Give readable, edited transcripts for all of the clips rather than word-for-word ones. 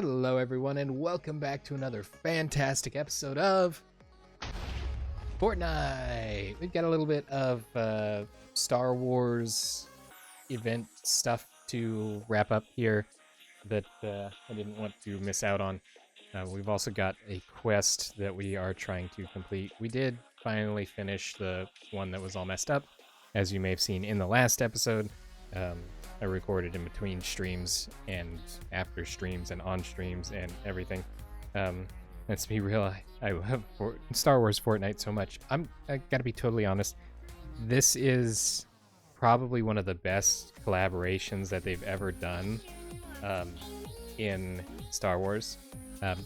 Hello everyone and welcome back to another fantastic episode of Fortnite. We've got a little bit of Star Wars event stuff to wrap up here that I didn't want to miss out on. We've also got a quest that we are trying to complete. We did finally finish the one that was all messed up, as you may have seen in the last episode. I recorded in between streams and after streams and on streams and everything. Let's be real, I love Star Wars Fortnite so much. I gotta be totally honest. This is probably one of the best collaborations that they've ever done in Star Wars.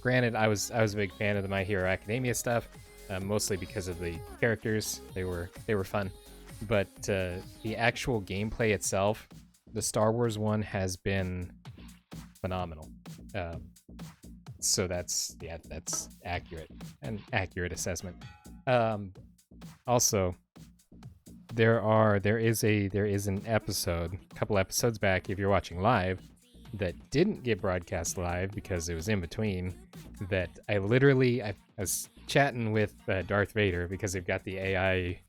Granted, I was a big fan of the My Hero Academia stuff, mostly because of the characters. They were fun, but the actual gameplay itself, the Star Wars one has been phenomenal. So that's accurate, an accurate assessment. Also, there is an episode, a couple episodes back, if you're watching live, that didn't get broadcast live because it was in between. That I was chatting with Darth Vader because they've got the AI,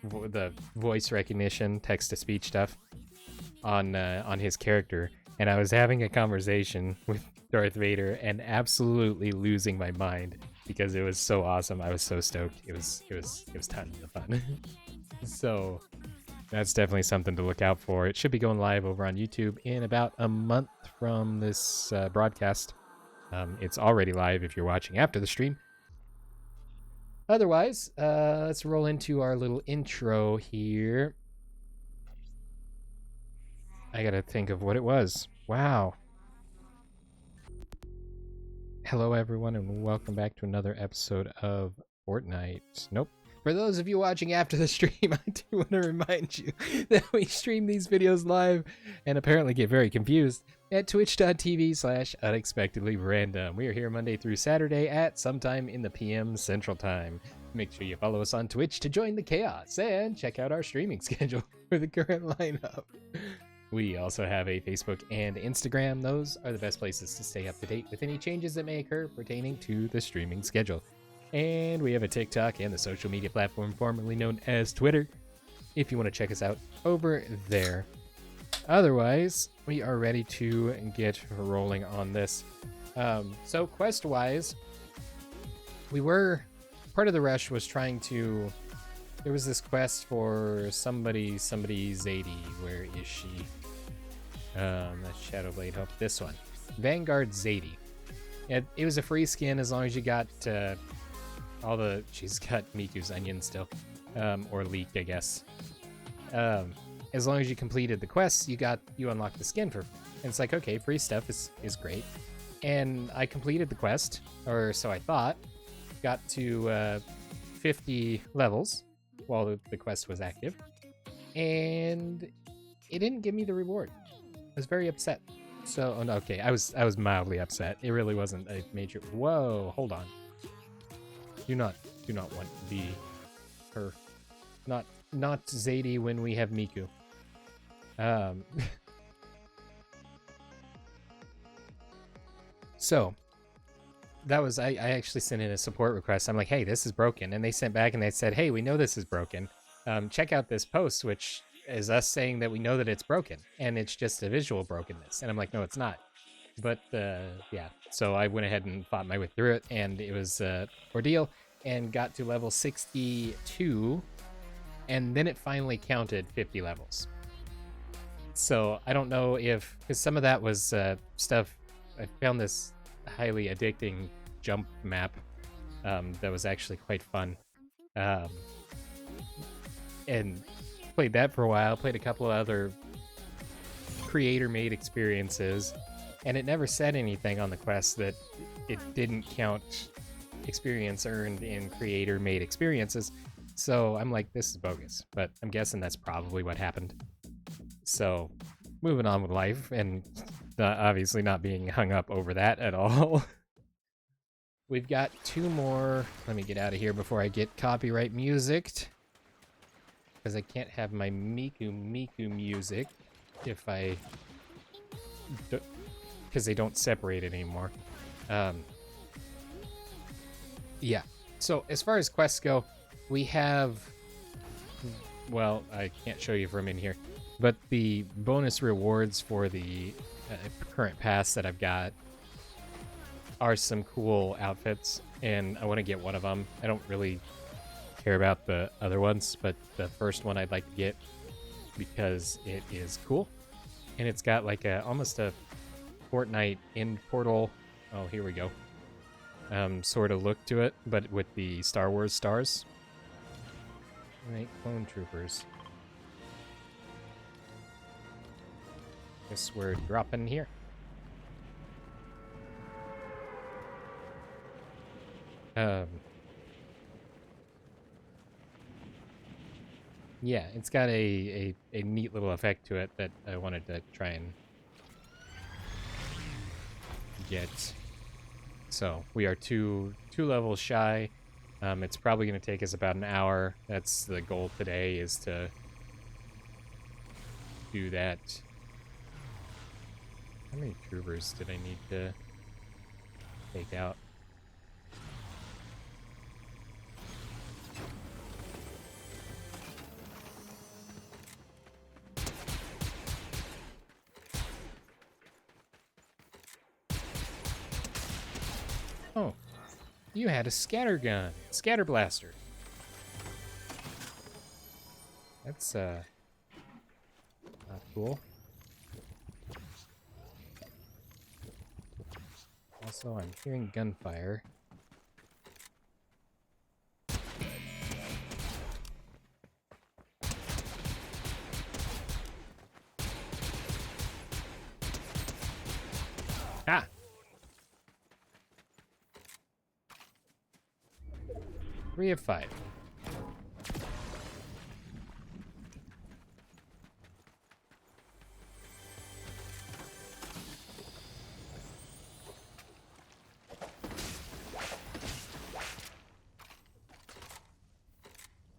the voice recognition, text-to-speech stuff on his character, and I was having a conversation with Darth Vader and absolutely losing my mind because it was so awesome. I was so stoked. It was tons of fun. So that's definitely something to look out for. It should be going live over on YouTube in about a month from this broadcast. It's already live if you're watching after the stream. Otherwise, let's roll into our little intro here. I gotta think of what it was. Wow. Hello everyone and welcome back to another episode of Fortnite. Nope. For those of you watching after the stream, I do want to remind you that we stream these videos live and apparently get very confused at twitch.tv/unexpectedlyrandom. We are here Monday through Saturday at sometime in the PM Central Time. Make sure you follow us on Twitch to join the chaos and check out our streaming schedule for the current lineup. We also have a Facebook and Instagram. Those are the best places to stay up to date with any changes that may occur pertaining to the streaming schedule. And we have a TikTok and the social media platform formerly known as Twitter, if you want to check us out over there. Otherwise, we are ready to get rolling on this. So quest-wise, part of the rush was trying to, there was this quest for somebody Zadie. Where is she? That's Shadowblade Hope. This one, Vanguard Zadie. It was a free skin as long as you got she's got Miku's onion still, or leek, I guess. As long as you completed the quests, you unlocked the skin for. And it's like, okay, free stuff is great. And I completed the quest, or so I thought. Got to 50 levels while the quest was active, and it didn't give me the reward. I was very upset. So, okay, I was mildly upset. It really wasn't a major. Whoa, hold on. Do not want to be her. Not Zadie when we have Miku. So that was, I actually sent in a support request. I'm like, hey, this is broken. And they sent back and they said, hey, we know this is broken. Check out this post, which is us saying that we know that it's broken. And it's just a visual brokenness. And I'm like, no, it's not. But yeah, so I went ahead and fought my way through it. And it was ordeal and got to level 62. And then it finally counted 50 levels. So I don't know if, because some of that was stuff, I found this highly addicting jump map that was actually quite fun, and played that for a while. Played a couple of other creator-made experiences, and it never said anything on the quest that it didn't count experience earned in creator-made experiences. So I'm like, this is bogus, but I'm guessing that's probably what happened. So moving on with life, and obviously not being hung up over that at all. We've got two more. Let me get out of here before I get copyright musicked, because I can't have my Miku music if I because they don't separate it anymore. Yeah. So as far as quests go, we have, well, I can't show you from in here, but the bonus rewards for the current pass that I've got are some cool outfits, and I want to get one of them. I don't really care about the other ones, but the first one I'd like to get because it is cool, and it's got like almost a Fortnite end portal. Oh, here we go. Sort of look to it, but with the Star Wars stars. Right, clone troopers. Guess we're dropping here. Yeah, it's got a neat little effect to it that I wanted to try and get. So we are two levels shy. It's probably going to take us about an hour. That's the goal today, is to do that. How many troopers did I need to take out? Oh, you had a scatter gun, scatter blaster. That's not cool. Also, I'm hearing gunfire. Ah! 3 of 5.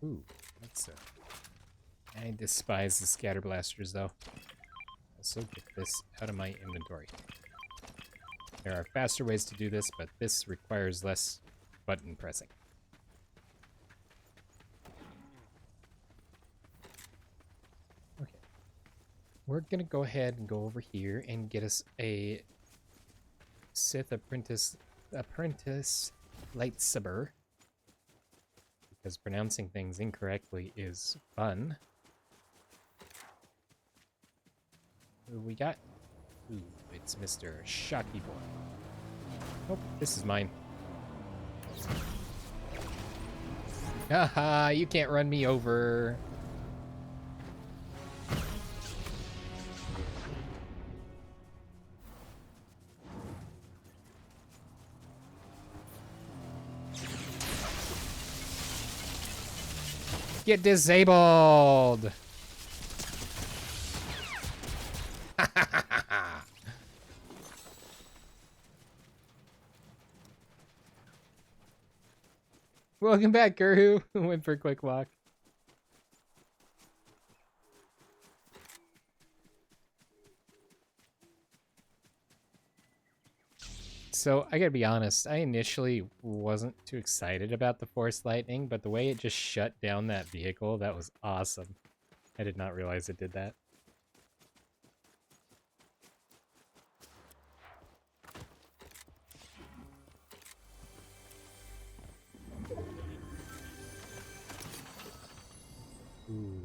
Ooh, that's I despise the scatter blasters, though. Also, get this out of my inventory. There are faster ways to do this, but this requires less button pressing. Okay. We're gonna go ahead and go over here and get us a Sith apprentice lightsaber. Because pronouncing things incorrectly is fun. Who we got? Ooh, it's Mr. Shocky Boy. Oh, this is mine. Haha, you can't run me over. Get disabled! Welcome back, Guru. Went for a quick walk. So, I gotta be honest, I initially wasn't too excited about the Force Lightning, but the way it just shut down that vehicle, that was awesome. I did not realize it did that. Ooh.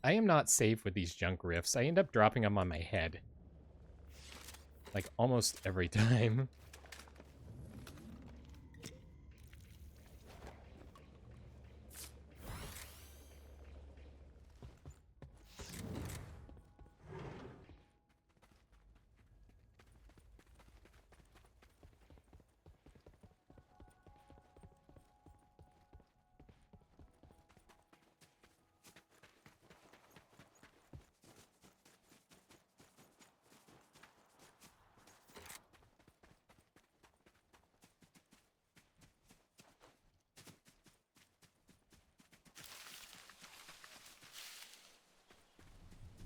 I am not safe with these junk rifts. I end up dropping them on my head. Like, almost every time.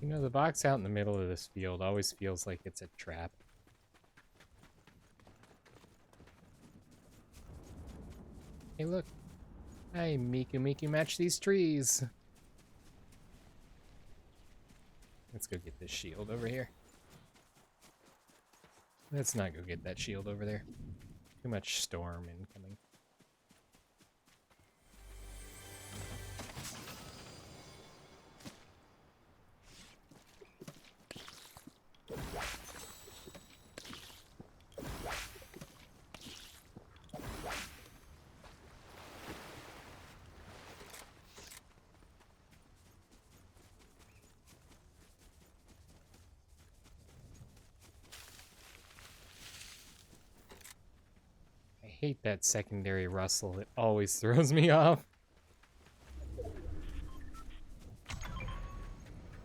You know, the box out in the middle of this field always feels like it's a trap. Hey, look. Hi, Miku Miku, match these trees. Let's go get this shield over here. Let's not go get that shield over there. Too much storm incoming. I hate that secondary rustle. It always throws me off.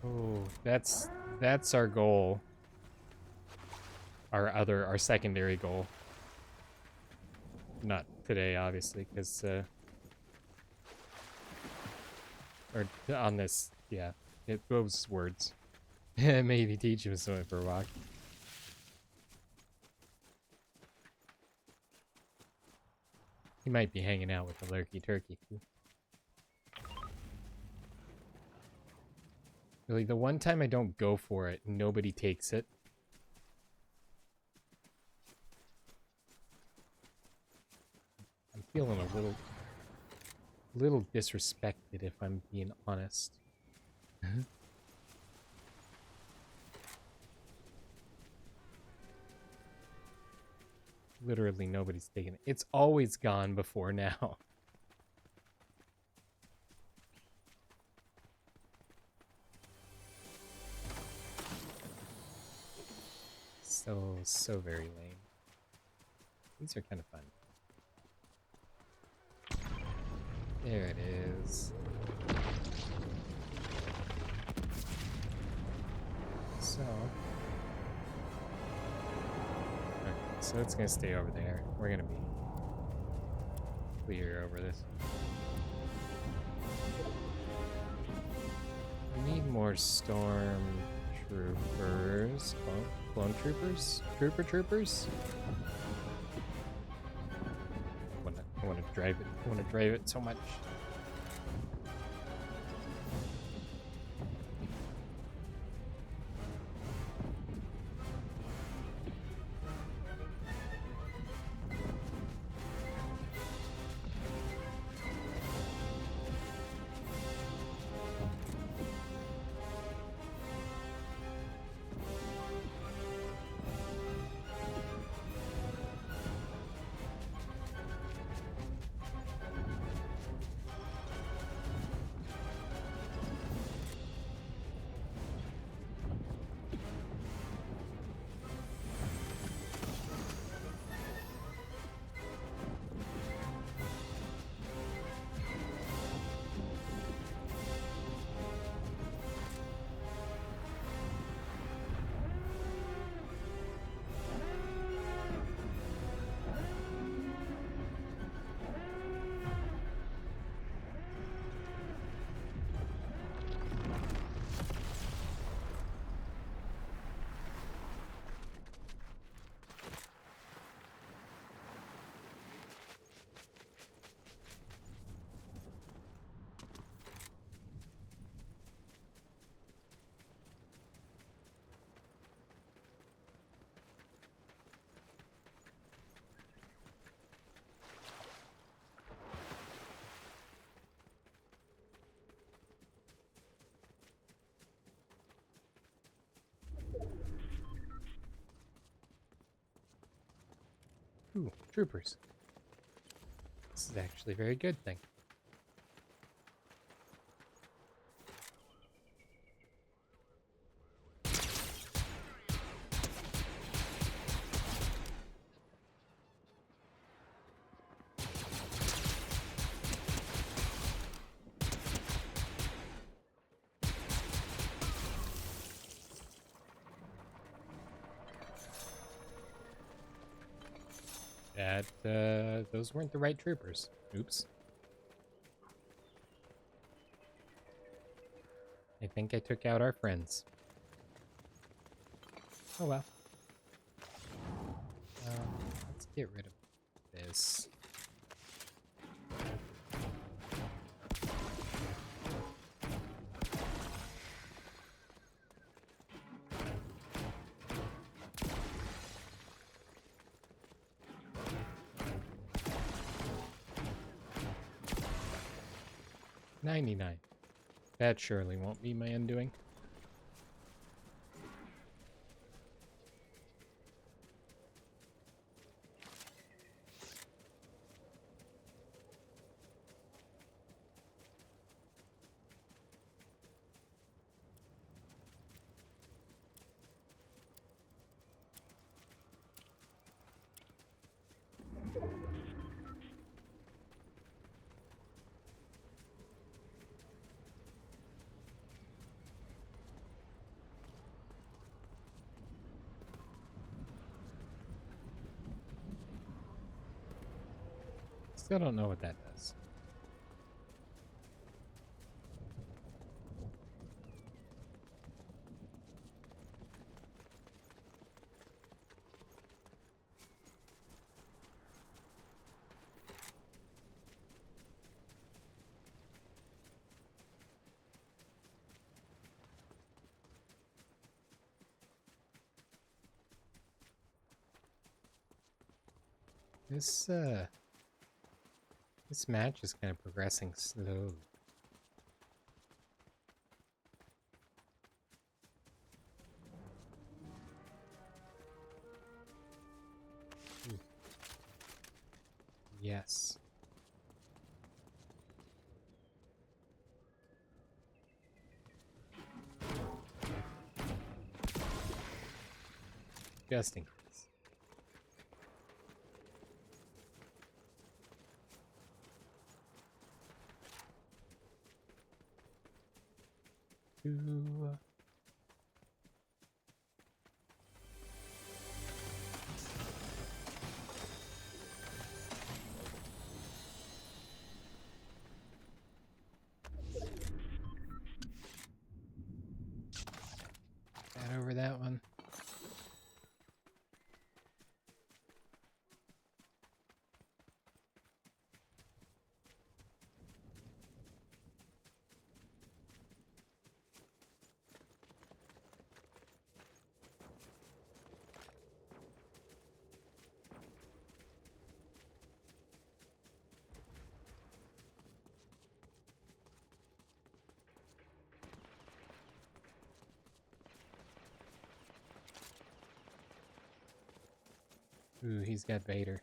Oh, that's our goal. Our secondary goal. Not today, obviously, because or on this, yeah. Those words. Maybe teach him something for a walk. He might be hanging out with the lurky turkey too. Really, the one time I don't go for it, nobody takes it. I'm feeling a little disrespected, if I'm being honest. Literally nobody's taken it. It's always gone before now. So very lame. These are kind of fun. There it is. So it's gonna stay over there. We're gonna be clear over this. We need more storm troopers. Clone troopers? Troopers? I wanna drive it. I wanna drive it so much. Ooh, troopers. This is actually a very good thing. Those weren't the right troopers. Oops. I think I took out our friends. Oh well. Let's get rid of this. $99. That surely won't be my undoing. Still don't know what that does. This match is kind of progressing slowly. Ooh. Yes. Just in case. That over that one. Ooh, he's got Vader.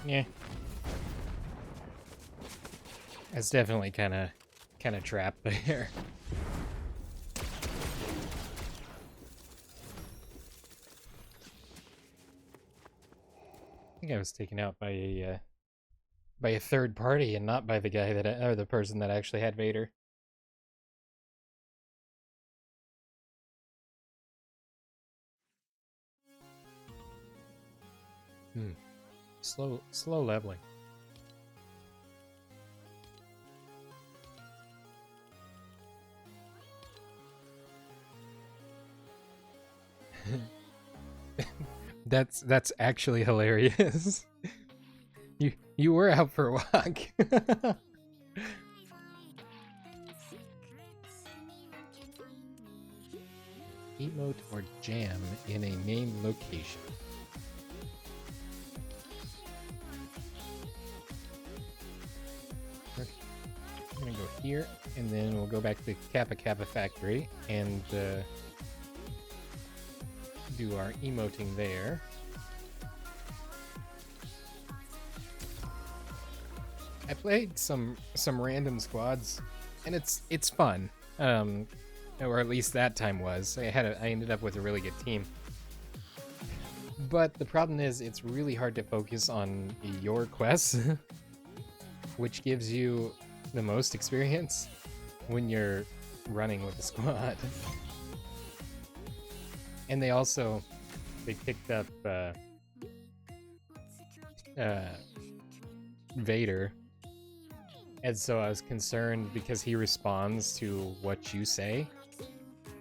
Yeah. It's definitely kind of trapped there. I think I was taken out by a third party and not by the guy that or the person that actually had Vader. Slow leveling. That's actually hilarious. You were out for a walk. Emote or jam in a named location. I'm gonna go here, and then we'll go back to Kappa Kappa Factory and do our emoting there. I played some random squads, and it's fun. Or at least that time was. I ended up with a really good team. But the problem is, it's really hard to focus on your quests, which gives you the most experience when you're running with a squad. And they picked up Vader. And so I was concerned because he responds to what you say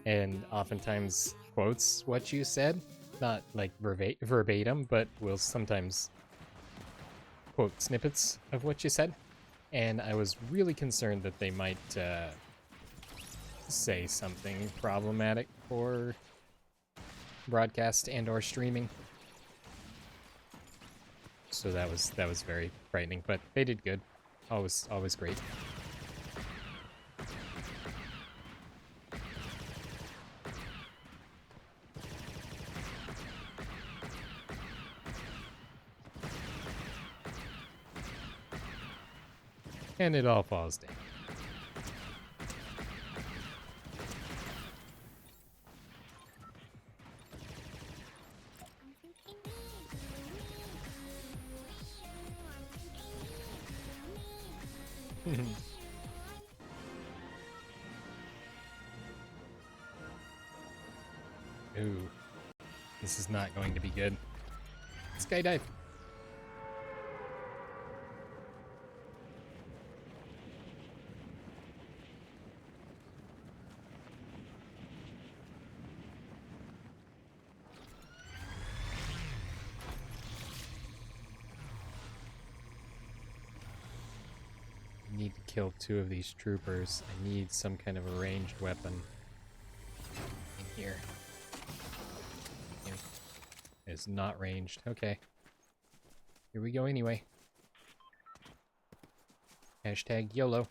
and oftentimes quotes what you said. Not like verbatim, but will sometimes quote snippets of what you said. And I was really concerned that they might say something problematic for broadcast and or streaming. So that was very frightening, but they did good. Always great. And it all falls down. Ooh. This is not going to be good. Skydive. I need to kill 2 of these troopers. I need some kind of a ranged weapon in here. It's not ranged. Okay. Here we go anyway. Hashtag YOLO.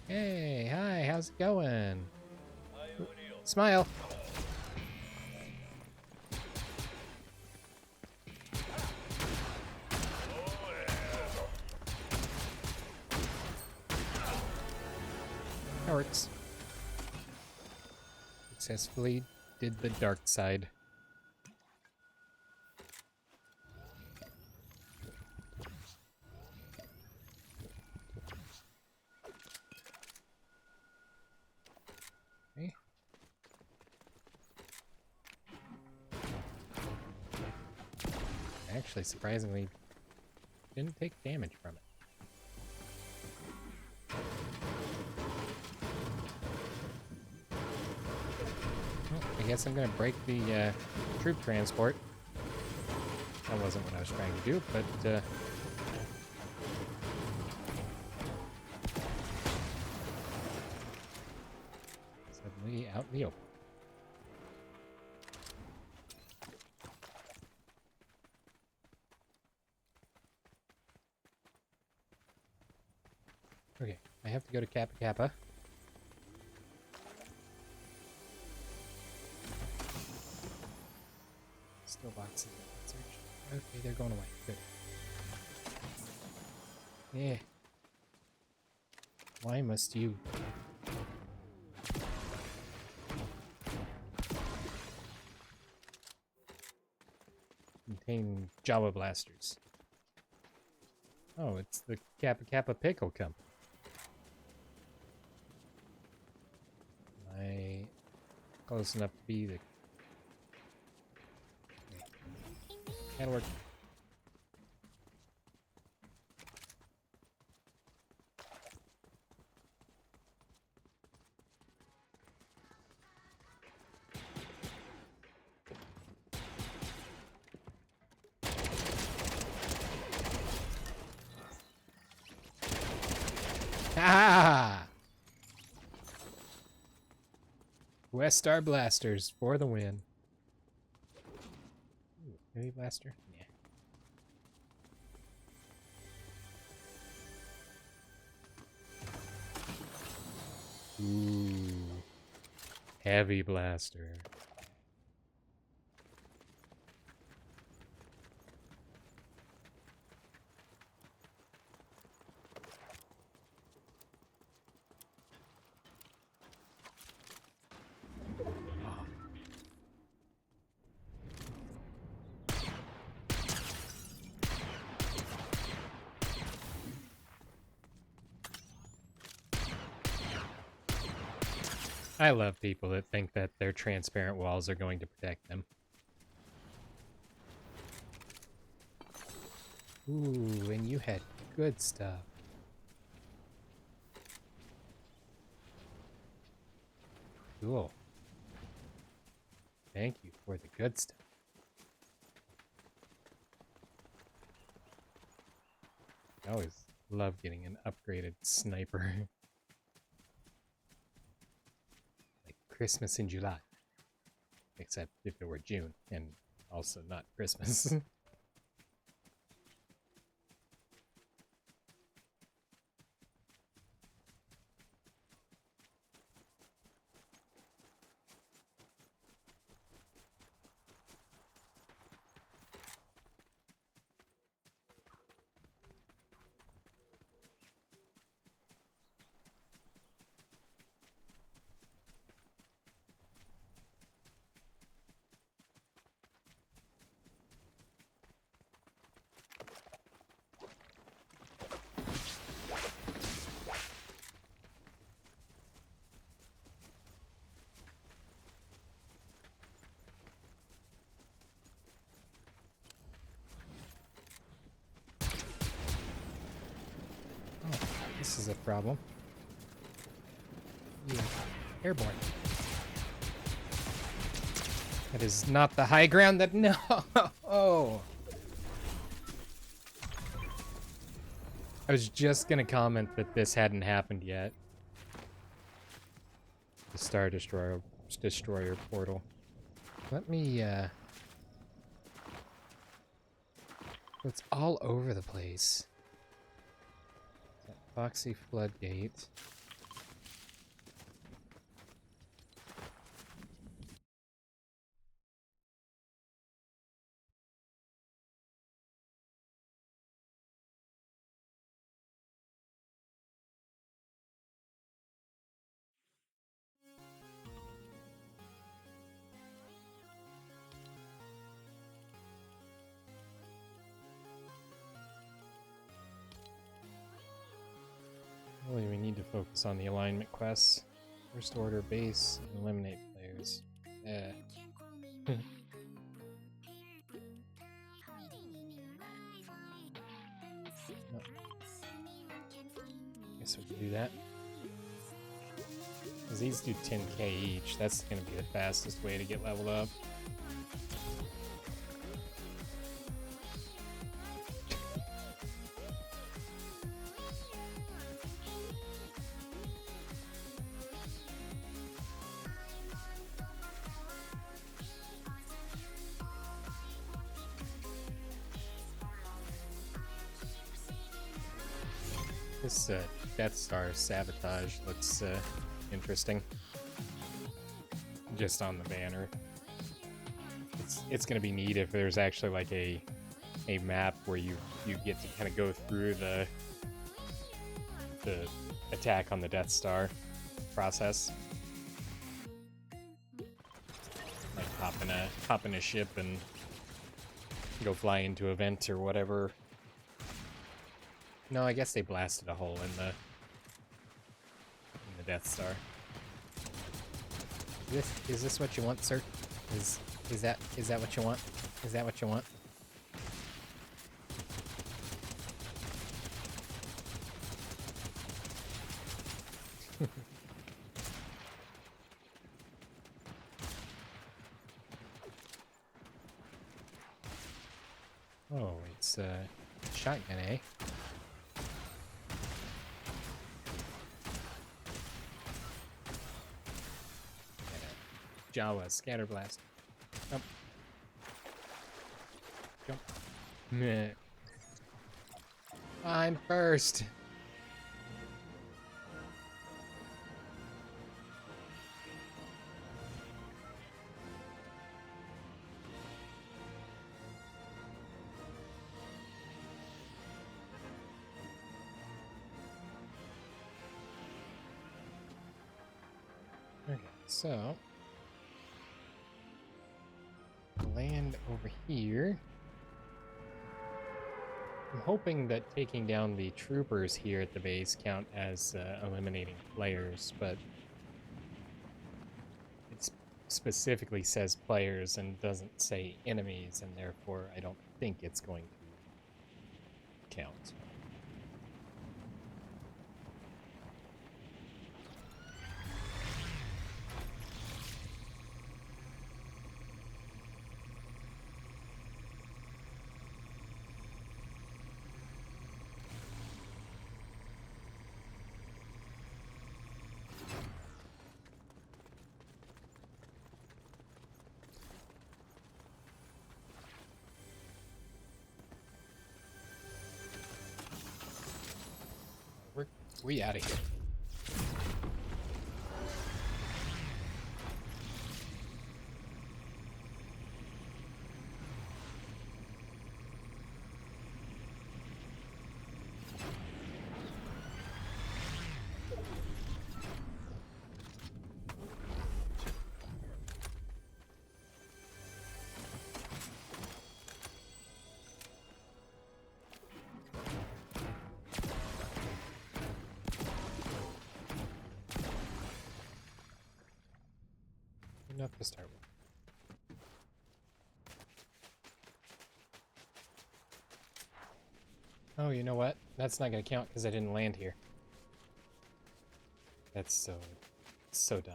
Hey, hi, how's it going? Smile. That works. Successfully did the dark side. Okay. Actually, surprisingly, didn't take damage from it. I guess I'm gonna break the troop transport. That wasn't what I was trying to do, but suddenly out in the open. Okay, I have to go to Kappa Kappa. Still boxes. Okay, they're going away. Good. Yeah. Why must you? Contain Java blasters. Oh, it's the Kappa Kappa Pickle Company. Am I close enough to be the... That'll work. Ha! West Star Blasters for the win. Ooh, heavy blaster? Yeah. Ooh. Heavy blaster. I love people that think that their transparent walls are going to protect them. Ooh, and you had good stuff. Cool. Thank you for the good stuff. I always love getting an upgraded sniper. Like Christmas in July. Except if it were June, and also not Christmas. This is a problem. Yeah. Airborne. That is not the high ground that... No! Oh! I was just gonna comment that this hadn't happened yet. The Star Destroyer portal. Let me, It's all over the place. That Foxy Floodgate. Really, we need to focus on the alignment quests. First order base and eliminate players. No. Guess we can do that. Because these do 10k each. That's going to be the fastest way to get leveled up. This Death Star sabotage looks interesting. Just on the banner. It's gonna be neat if there's actually like a map where you get to kind of go through the attack on the Death Star process. Like hop in a ship and go fly into a vent or whatever. No, I guess they blasted a hole in the Death Star. Is this what you want, sir? Is that what you want? Is that what you want? Oh, it's shotgun, eh? Jawa, scatter blast. Jump. Jump. Meh. I'm first. Okay, so land over here. I'm hoping that taking down the troopers here at the base count as eliminating players, but specifically says players and doesn't say enemies, and therefore I don't think it's going to count. We out of here. Enough to start with. Oh, you know what? That's not gonna count because I didn't land here. That's so dumb.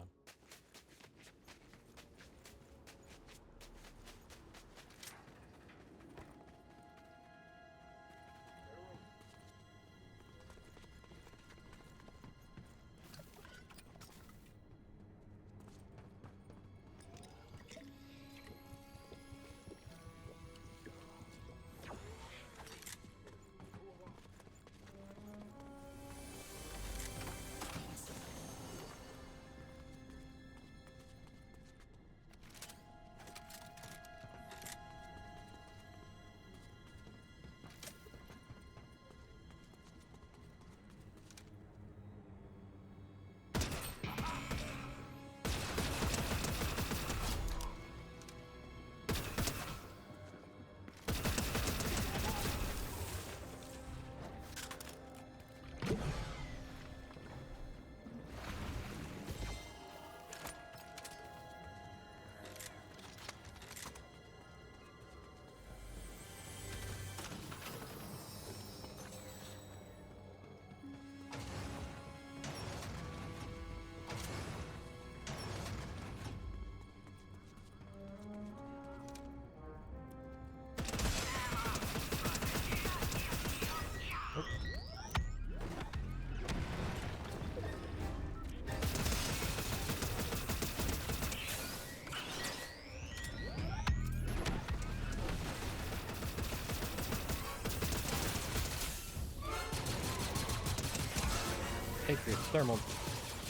Take your thermal.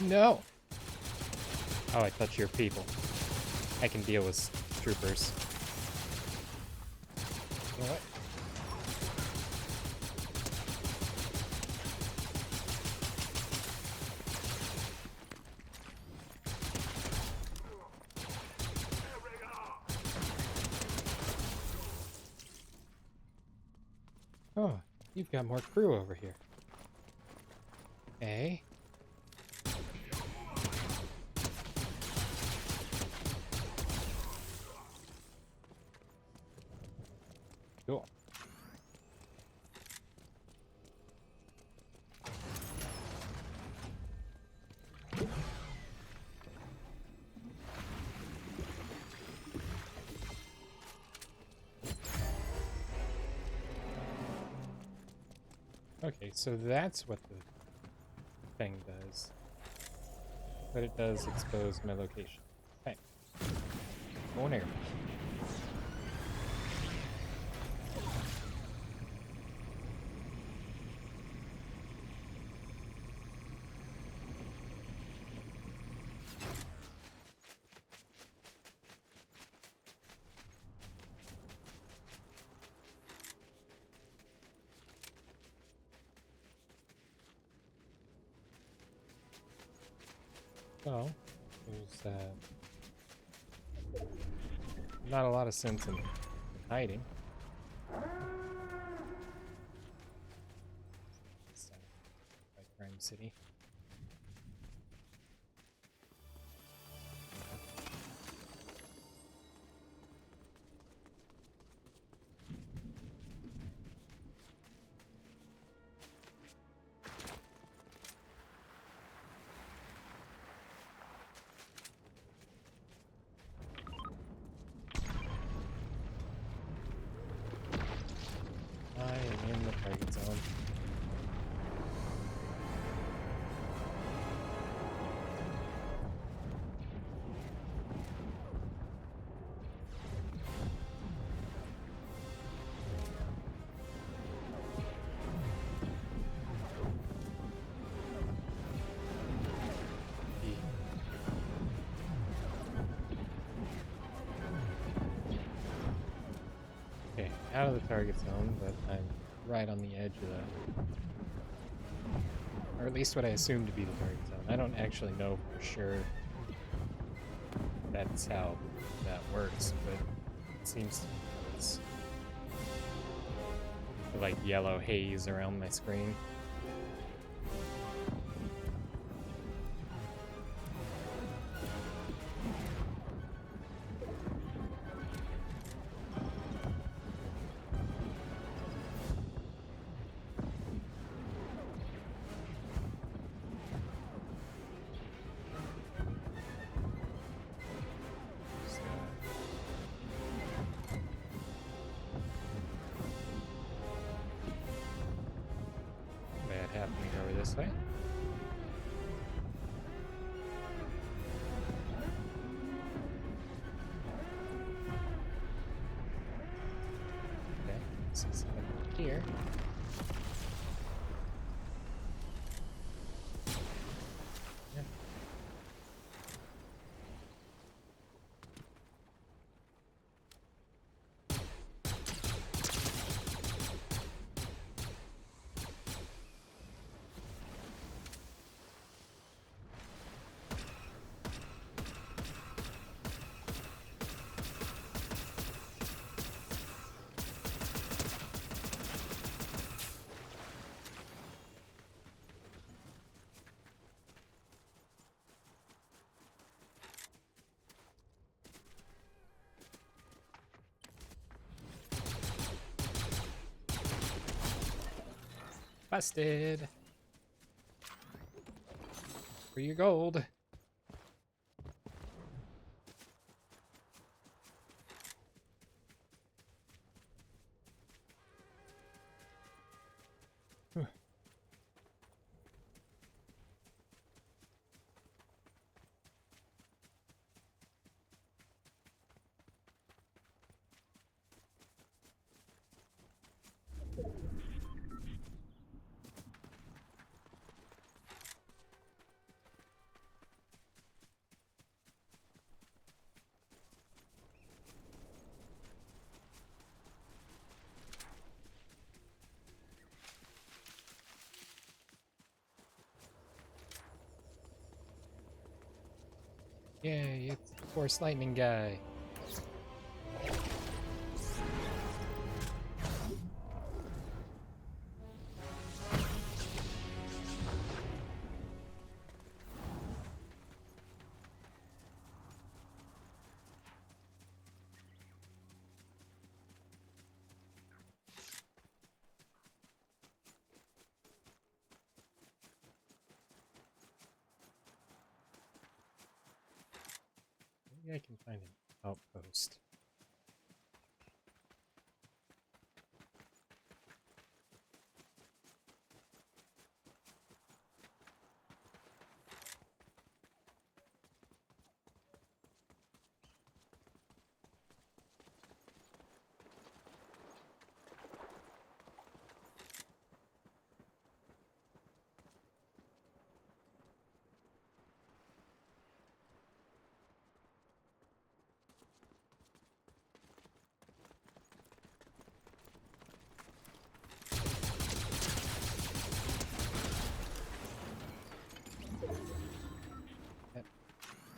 No! Oh, I thought you were people. I can deal with troopers. You know what? Oh, you've got more crew over here. Eh? Cool. Okay, so that's what the thing does. But it does expose my location. Hey. Go in here. Well, there's not a lot of sense in hiding. By Crime City. out of the target zone, but I'm right on the edge of the... Or at least what I assume to be the target zone. I don't actually know for sure that's how that works, but it seems it's like yellow haze around my screen. Bad happening over this way. Okay, see something here. Yeah. Busted! For your gold. Yay, it's the Force Lightning guy. Maybe I can find an outpost.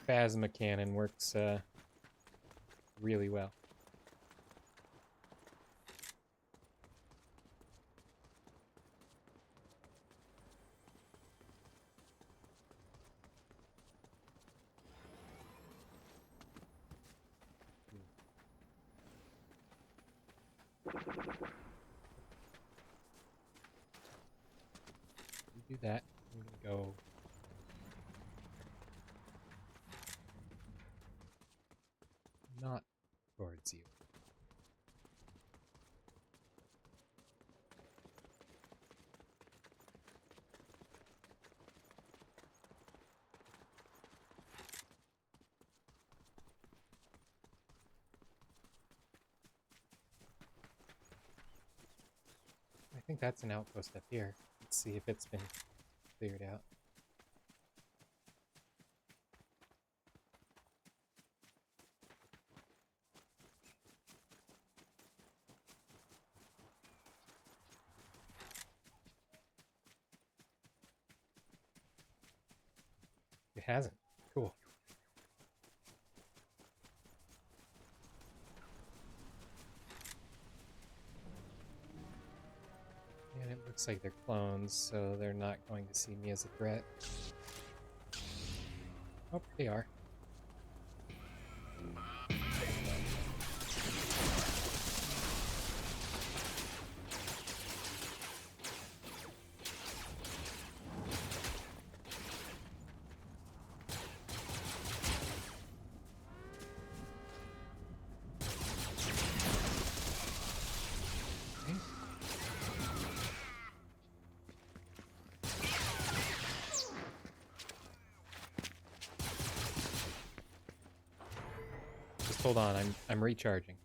Phasma cannon works really well. You do that. I'm gonna go not towards you. I think that's an outpost up here. Let's see if it's been cleared out. It hasn't. Cool. And it looks like they're clones, so they're not going to see me as a threat. Oh, they are. Just hold on, I'm recharging.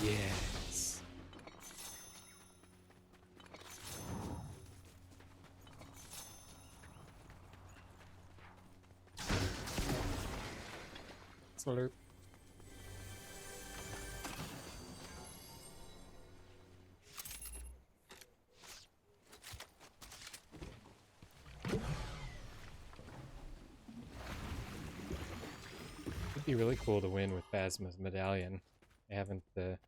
Yes. Slurp. It'd be really cool to win with Phasma's medallion. I haven't ever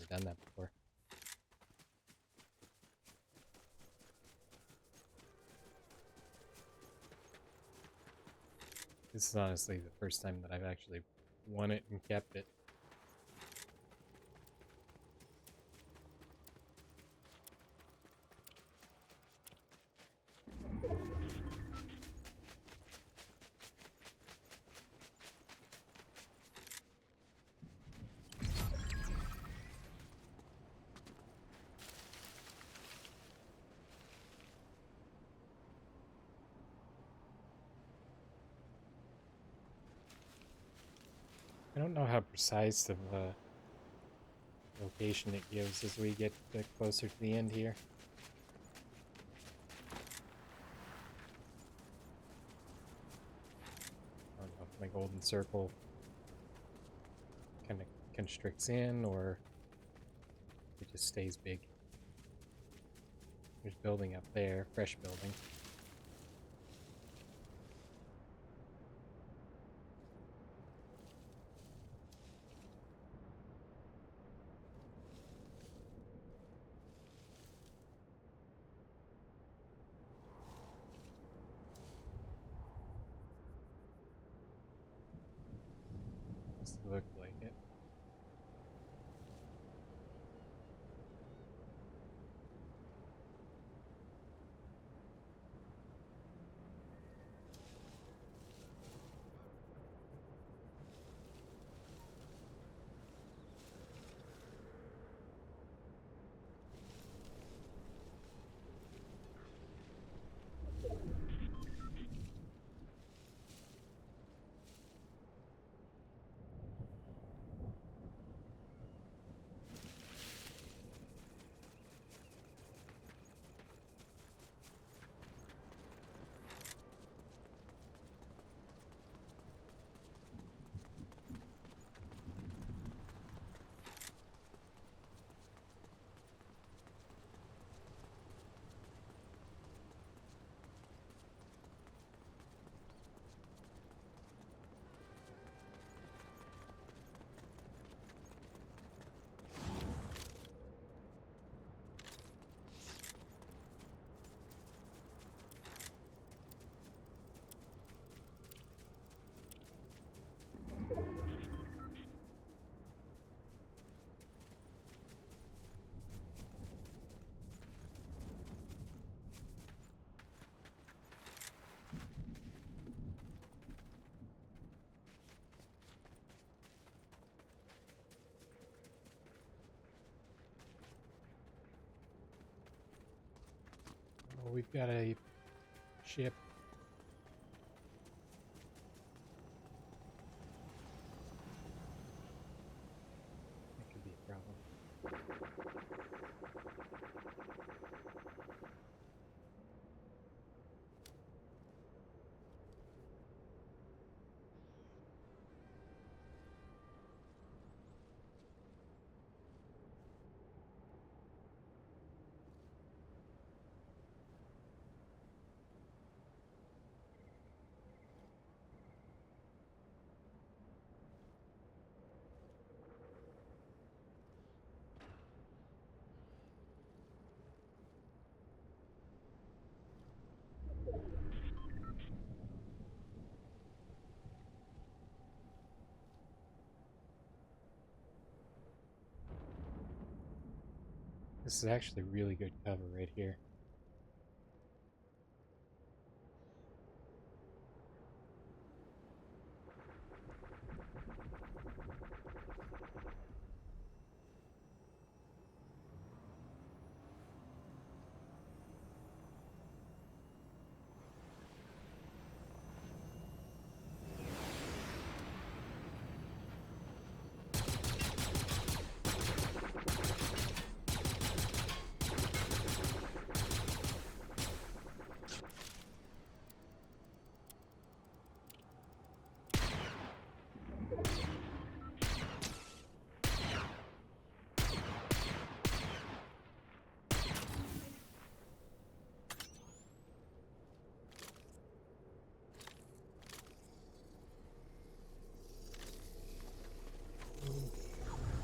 done that before. This is honestly the first time that I've actually won it and kept it. I don't know how precise of a location it gives as we get closer to the end here. I don't know if my golden circle kind of constricts in or it just stays big. There's building up there, fresh building. Does look like it. Oh, we've got a ship. That could be a problem. This is actually really good cover right here.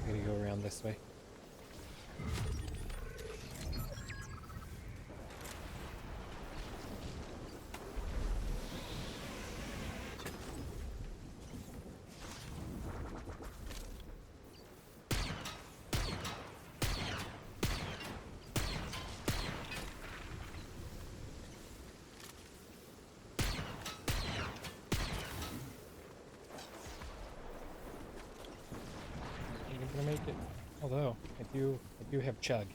I'm gonna go around this way. Ain't gonna make it. Although I do have chug.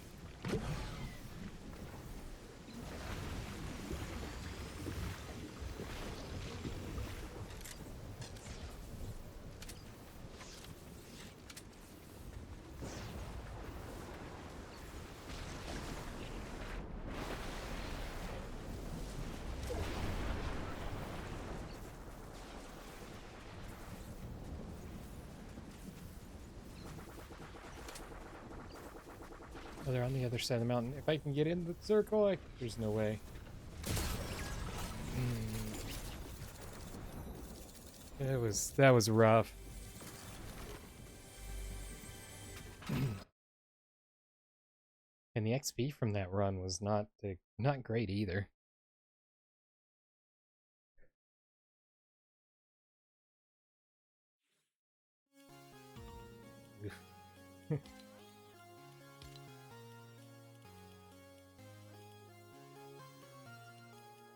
Oh, they're on the other side of the mountain. If I can get in the circle, there's no way. That was rough. And the XP from that run was not great either.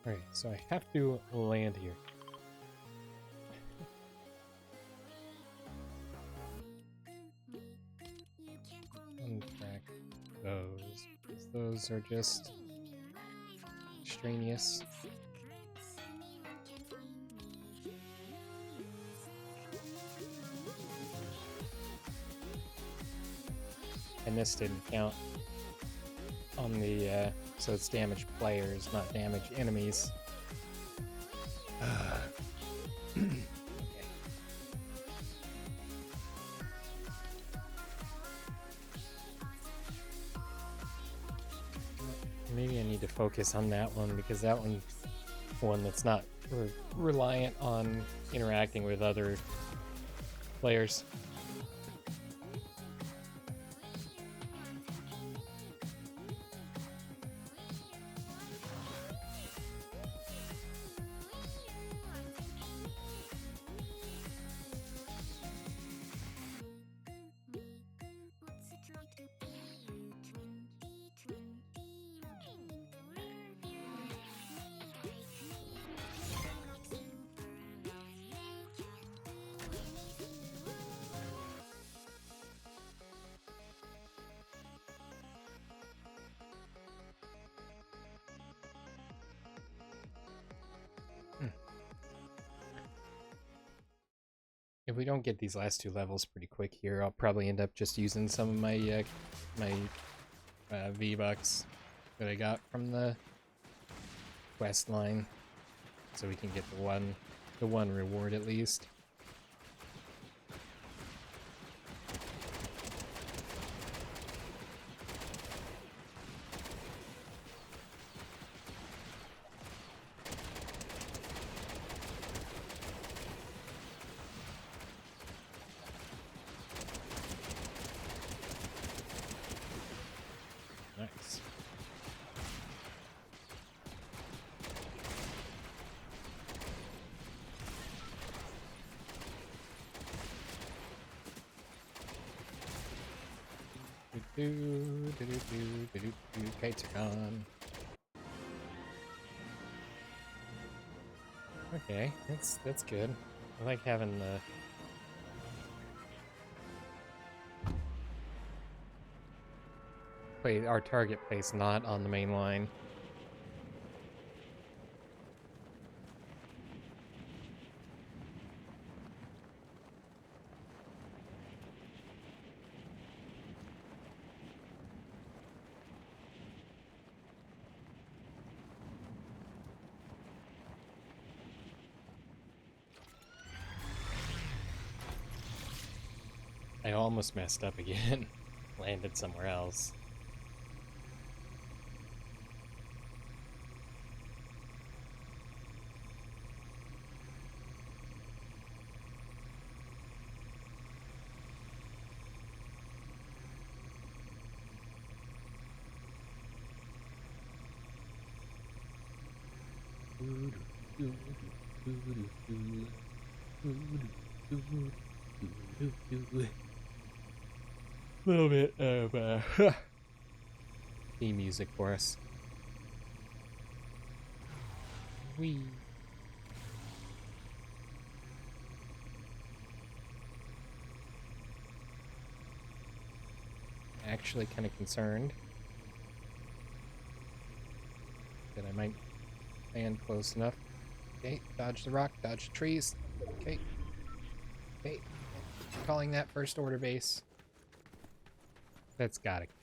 Alright, so I have to land here. Untrack those, because those are just extraneous. And this didn't count on the, so it's damage players, not damage enemies. Okay. Maybe I need to focus on that one, because that one's one that's not reliant on interacting with other players. If we don't get these last two levels pretty quick here, I'll probably end up just using some of my V-Bucks that I got from the quest line, so we can get the one reward at least. Nice. Kites are gone. Okay, that's good. I like having the our target place not on the main line. I almost messed up again. Landed somewhere else. A little bit of theme music for us. Wee. Actually kind of concerned that I might land close enough. Okay, dodge the rock, dodge the trees. Okay. Okay. Calling that first order base. That's gotta count.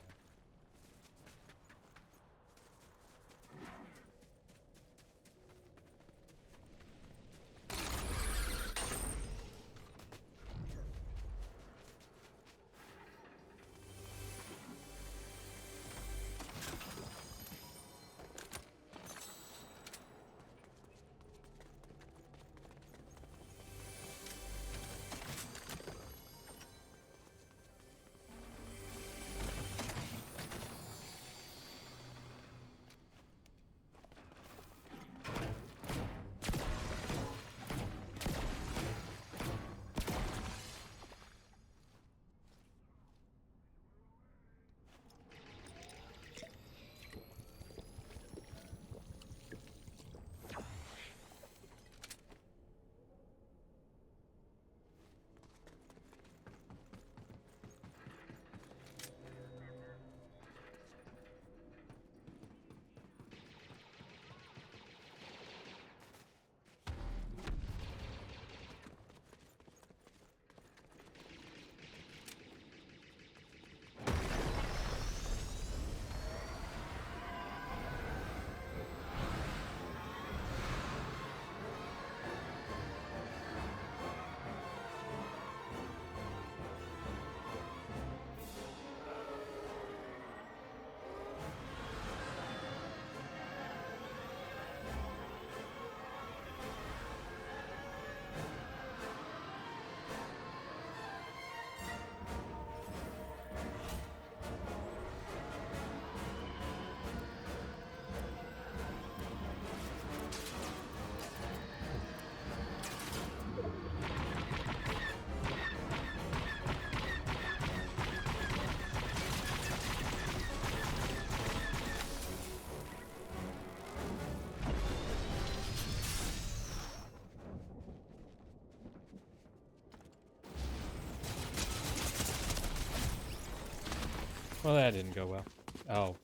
Well, that didn't go well. Oh,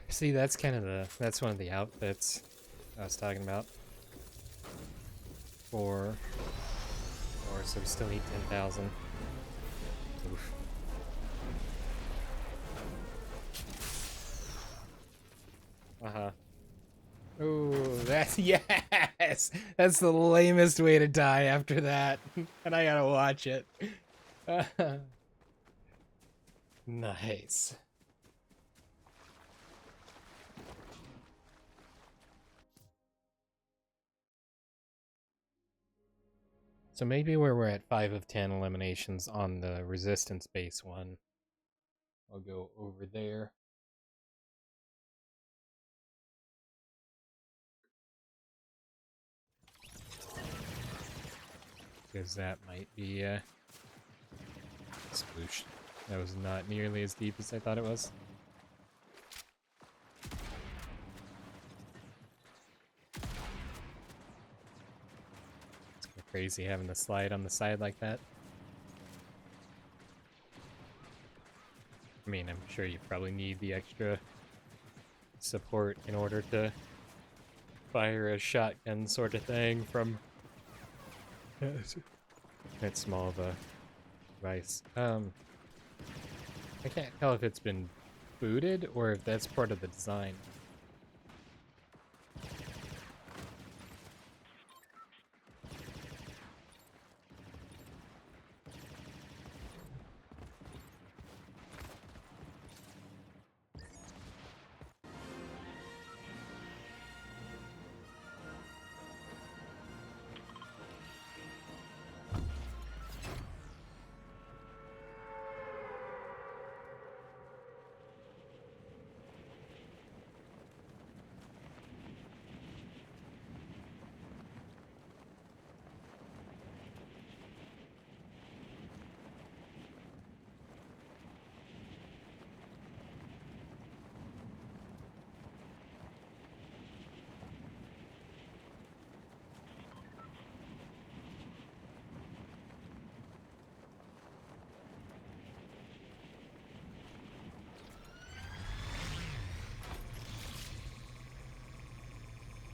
see, that's kind of that's one of the outfits I was talking about. So we still need 10,000. Oof. Uh-huh. Oh, that's, yes! That's the lamest way to die after that. And I gotta watch it. Nice. So maybe where we're at 5 of 10 eliminations on the resistance base one, I'll go over there. Because that might be Sploosh. That was not nearly as deep as I thought it was. It's kind of crazy having the slide on the side like that. I mean, I'm sure you probably need the extra support in order to fire a shotgun sort of thing from that small of a device. I can't tell if it's been booted or if that's part of the design.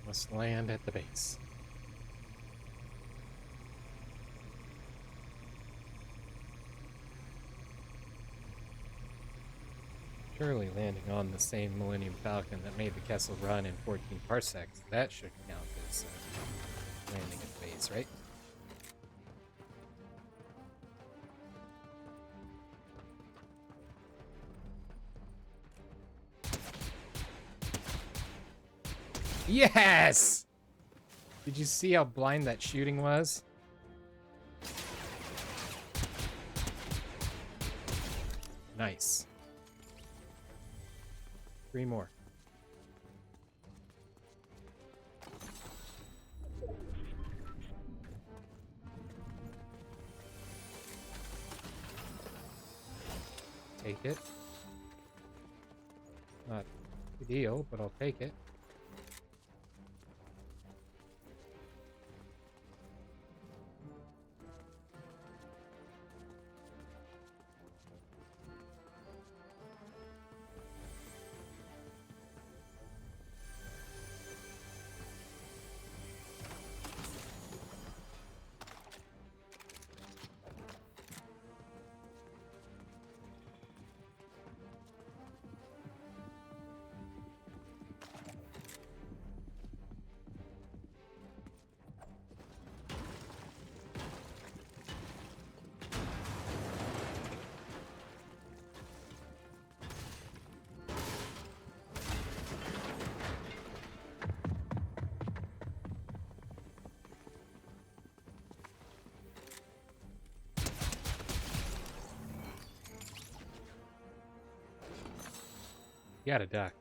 Must land at the base. Surely landing on the same Millennium Falcon that made the Kessel run in 14 parsecs, that should count as landing at the base, right? Yes! Did you see how blind that shooting was? Nice. 3 more. Take it. Not a deal, but I'll take it. You gotta duck.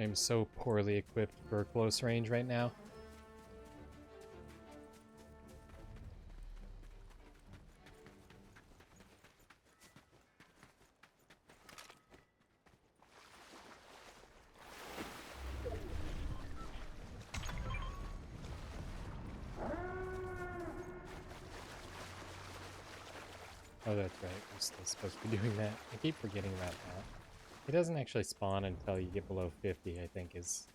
I'm so poorly equipped for close range right now. Oh, that's right. We're still supposed to be doing that. I keep forgetting about that. It doesn't actually spawn until you get below 50, I think, is...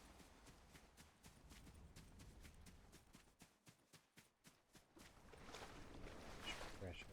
threshold.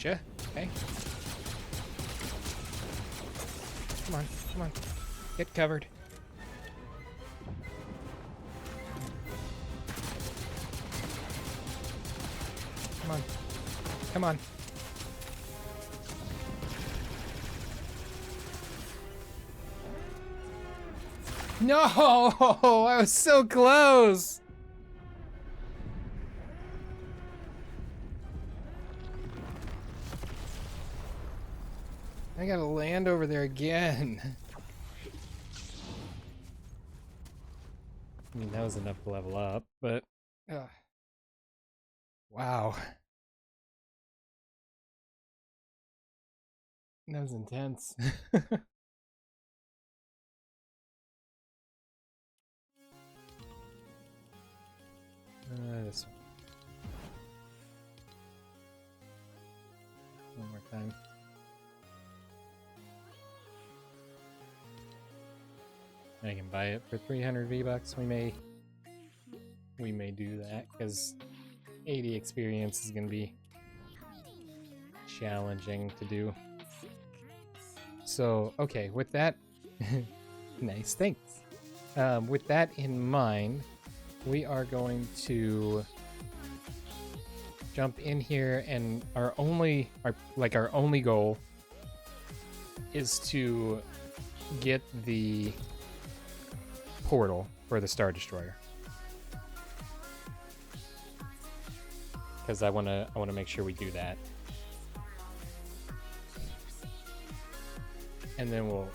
Gotcha. Okay. Come on, come on. Get covered. Come on. Come on. No! I was so close! I gotta land over there again. I mean, that was enough to level up, but... wow. That was intense. This one more time. I can buy it for 300 V-Bucks. We may do that because 80 experience is gonna be challenging to do. So okay, with that, nice, thanks. With that in mind, we are going to jump in here, and our only goal is to get the portal for the Star Destroyer, because I want to make sure we do that, and then we'll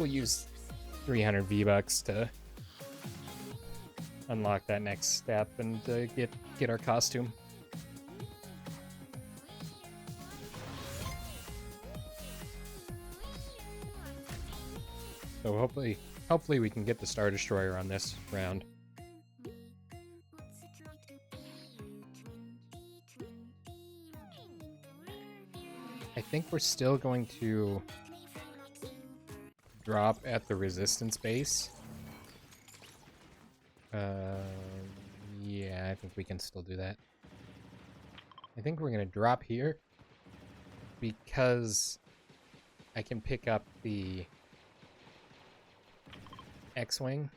use 300 V-Bucks to unlock that next step and get our costume. So hopefully we can get the Star Destroyer on this round. I think we're still going to drop at the resistance base. Yeah, I think we can still do that. I think we're gonna drop here because I can pick up the X-Wing,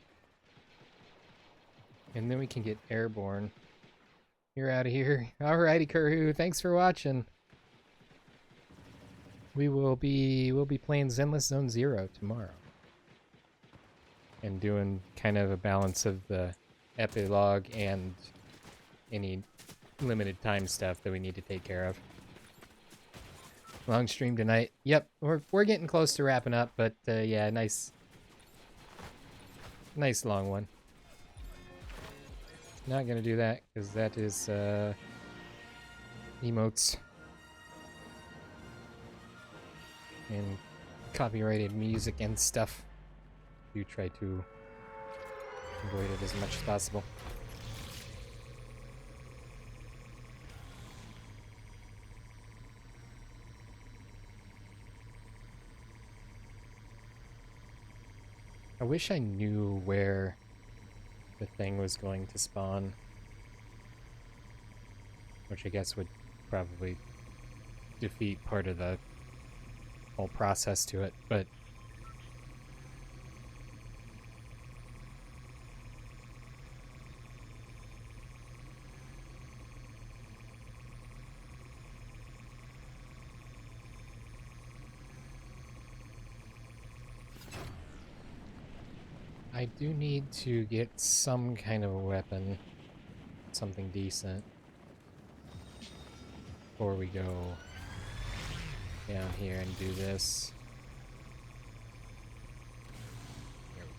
and then we can get airborne. You're out of here. Alrighty, Kuru, thanks for watching. We'll be playing Zenless Zone Zero tomorrow, and doing kind of a balance of the epilogue and any limited time stuff that we need to take care of. Long stream tonight. Yep, we're getting close to wrapping up, but yeah, nice long one. Not gonna do that because that is emotes and copyrighted music and stuff. Do try to avoid it as much as possible. I wish I knew where the thing was going to spawn, which I guess would probably defeat part of the whole process to it, but I do need to get some kind of a weapon, something decent, before we go down here and do this. There we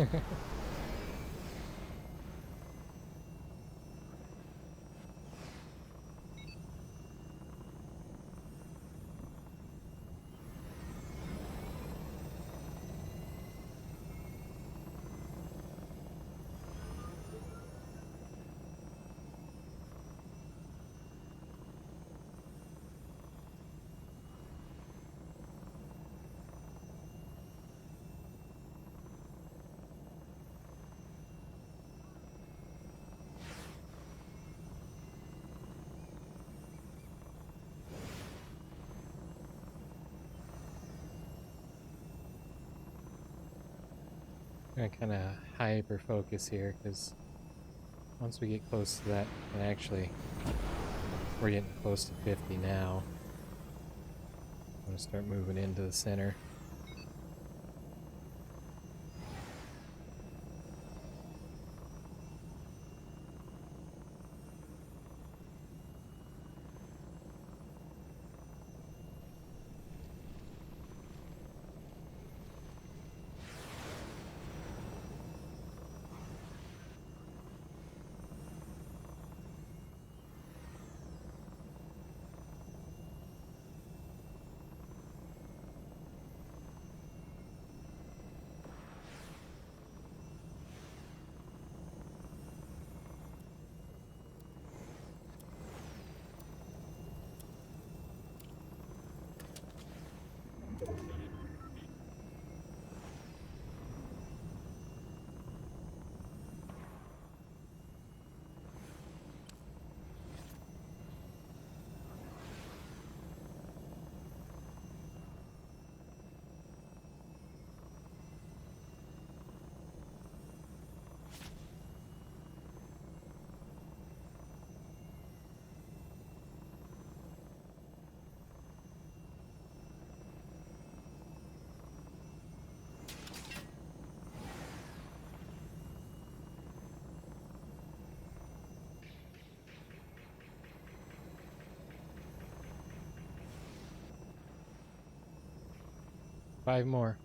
go. Okay. I'm gonna kind of hyper focus here because once we get close to that, and actually we're getting close to 50 now. I'm gonna start moving into the center. Five more.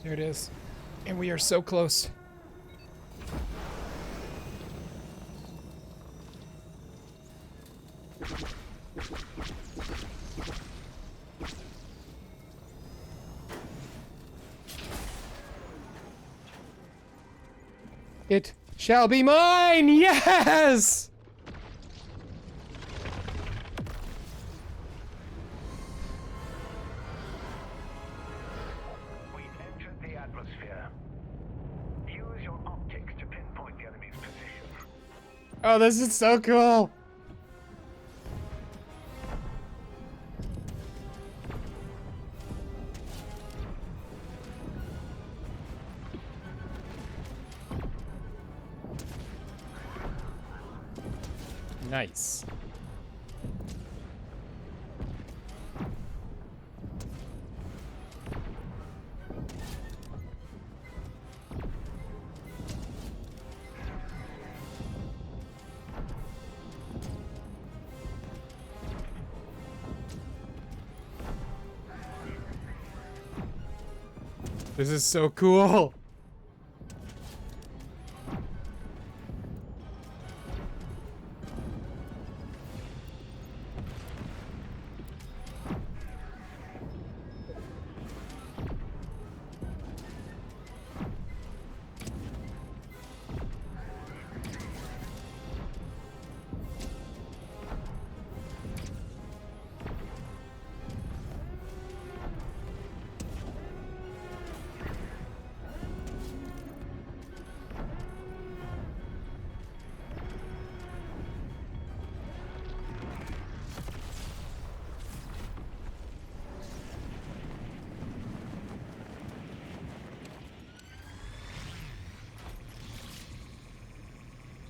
There it is. And we are so close. It shall be mine! Yes! We've entered the atmosphere. Use your optics to pinpoint the enemy's position. Oh, this is so cool! Nice. This is so cool.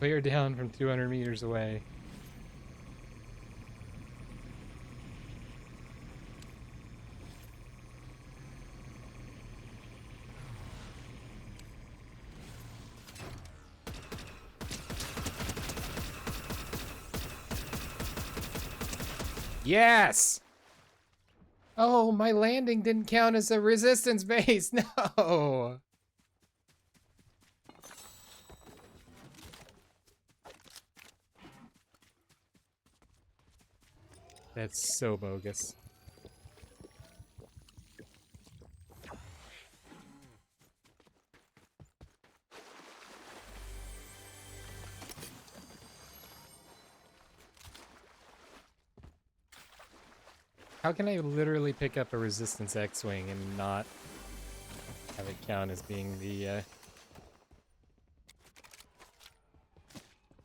Clear down from 200 meters away. Yes! Oh, my landing didn't count as a resistance base. No! That's so bogus. How can I literally pick up a resistance X-Wing and not have it count as being the,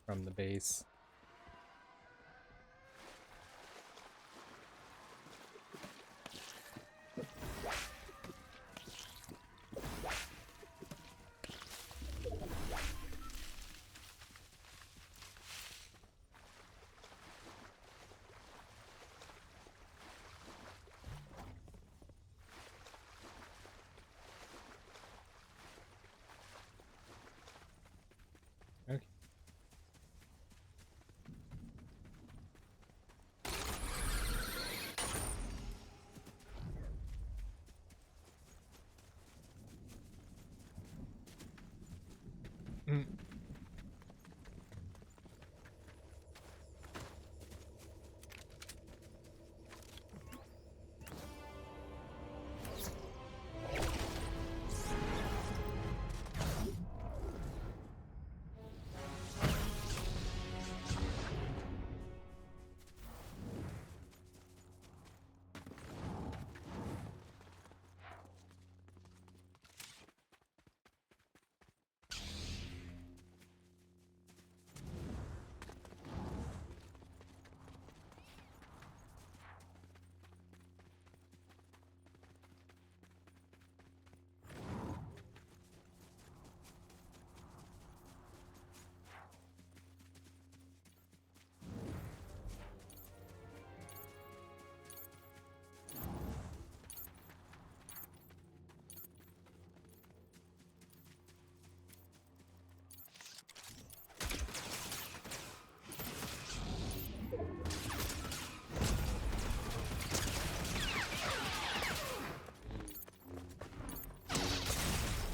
from the base? Okay.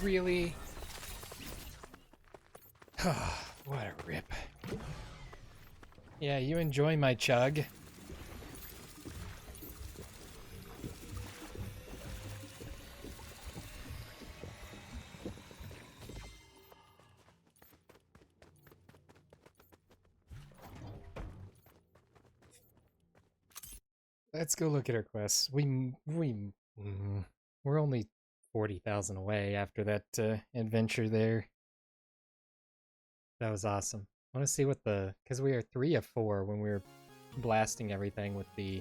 Really? What a rip. Yeah, you enjoy my chug. Let's go look at our quests. We're only 40,000 away after that adventure there. That was awesome. I want to see what because we are 3 of 4 when we were blasting everything with the...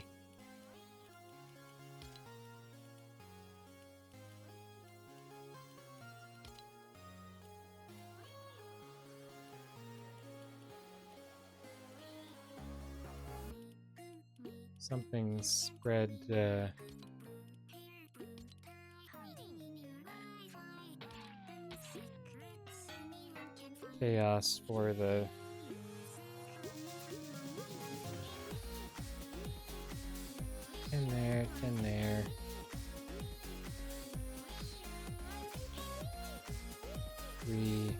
Something spread, chaos for the... In there, in there. Three.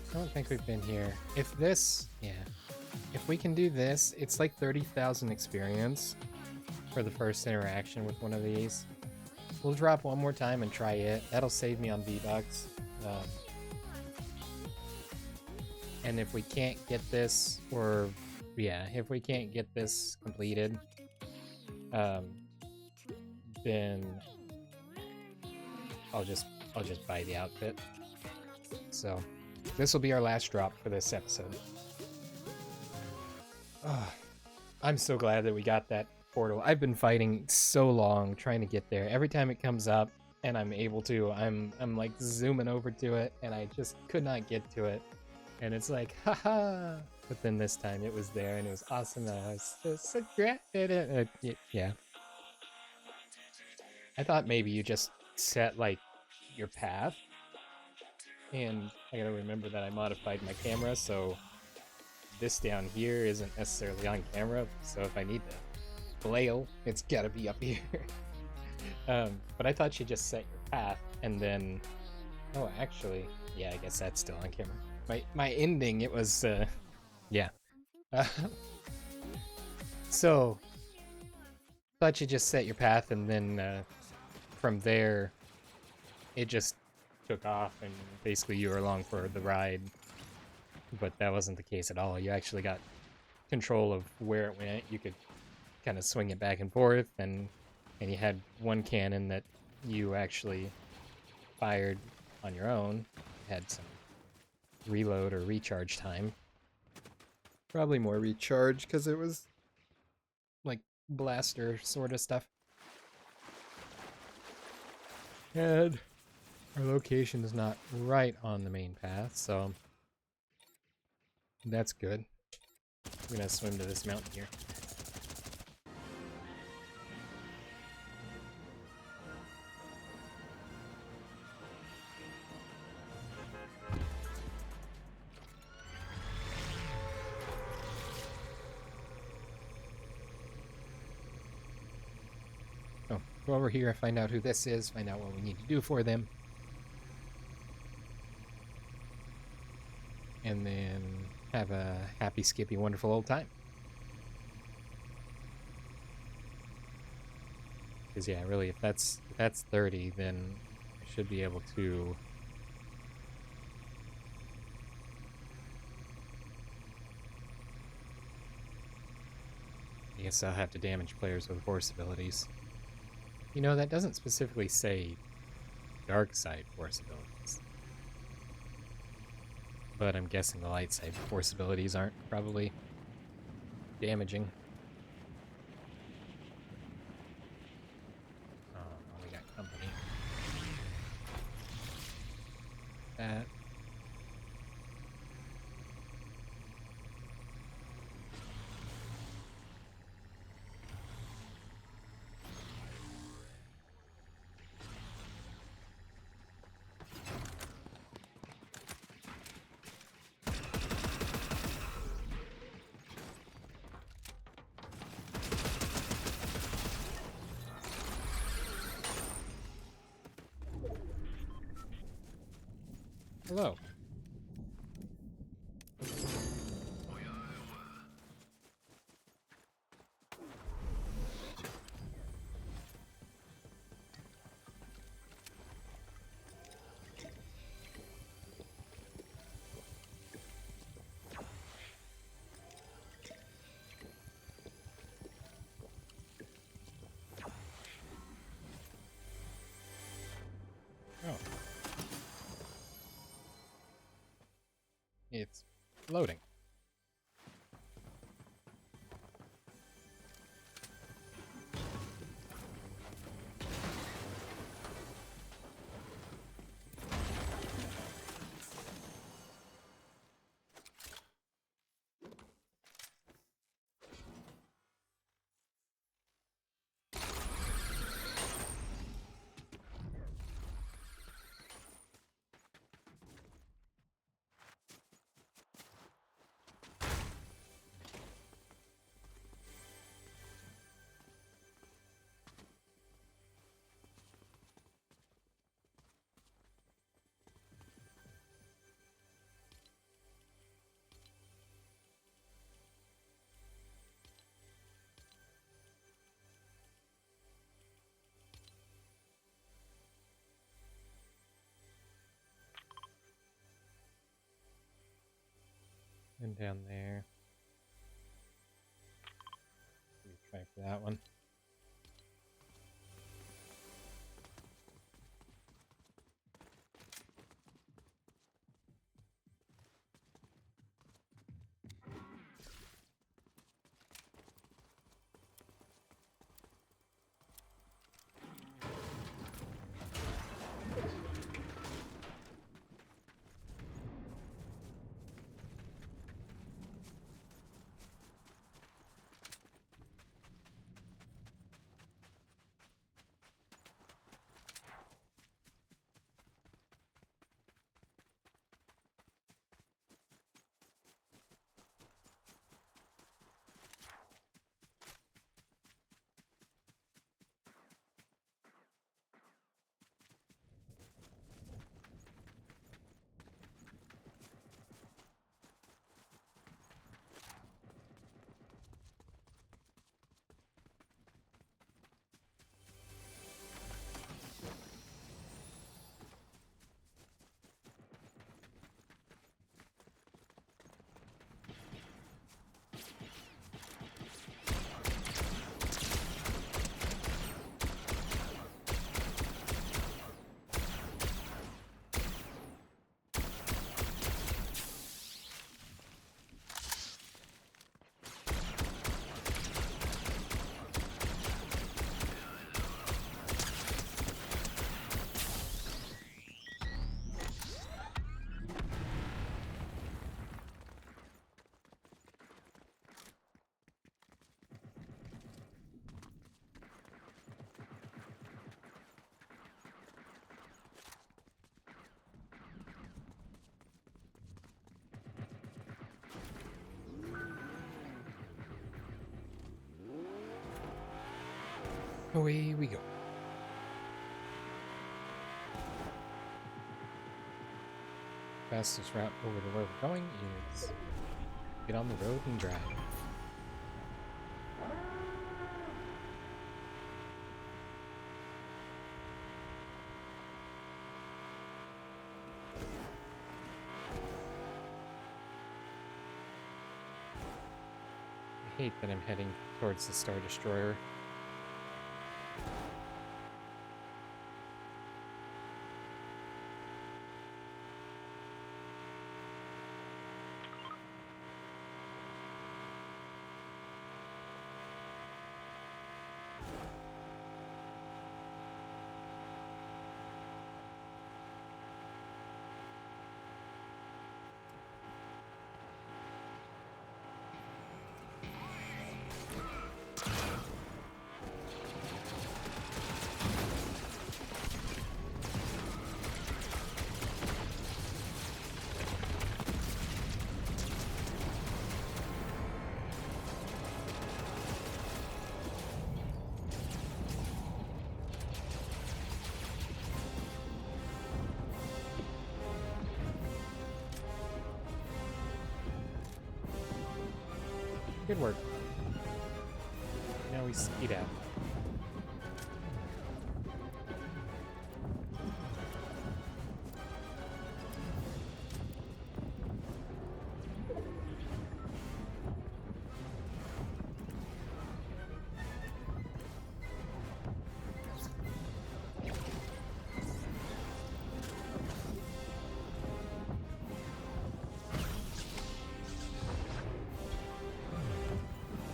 I don't think we've been here. If this, yeah. If we can do this, it's like 30,000 experience for the first interaction with one of these. We'll drop one more time and try it. That'll save me on V-Bucks. And if we can't get this, or yeah, if we can't get this completed, then I'll just buy the outfit. So this will be our last drop for this episode. Oh, I'm so glad that we got that portal. I've been fighting so long trying to get there. Every time it comes up and I'm able to, I'm like zooming over to it, and I just could not get to it. And it's like, haha! But then this time it was there, and it was awesome. And I was so great at it. Yeah. I thought maybe you just set like your path, and I gotta remember that I modified my camera, so this down here isn't necessarily on camera. So if I need to flail, it's gotta be up here. But I thought you just set your path, and then, oh, actually, yeah, I guess that's still on camera. My ending, it was, yeah. So, thought you just set your path, and then from there, it just took off, and basically you were along for the ride. But that wasn't the case at all. You actually got control of where it went. You could kind of swing it back and forth, and you had one cannon that you actually fired on your own. Had some reload or recharge time. Probably more recharge because it was like blaster sort of stuff. And our location is not right on the main path, so that's good. I'm gonna swim to this mountain here. Oh, go over here, find out who this is, find out what we need to do for them. And then have a happy, skippy, wonderful old time. Because yeah, really, if that's 30, then I should be able to... I guess I'll have to damage players with force abilities. You know, that doesn't specifically say dark side force abilities. But I'm guessing the light side force abilities aren't probably damaging. Oh, we got company. That. Hello. Oh. It's loading. And down there. Try for that one. Away we go. Fastest route over to where we're going is get on the road and drive. I hate that I'm heading towards the Star Destroyer. Good work. Now we speed out.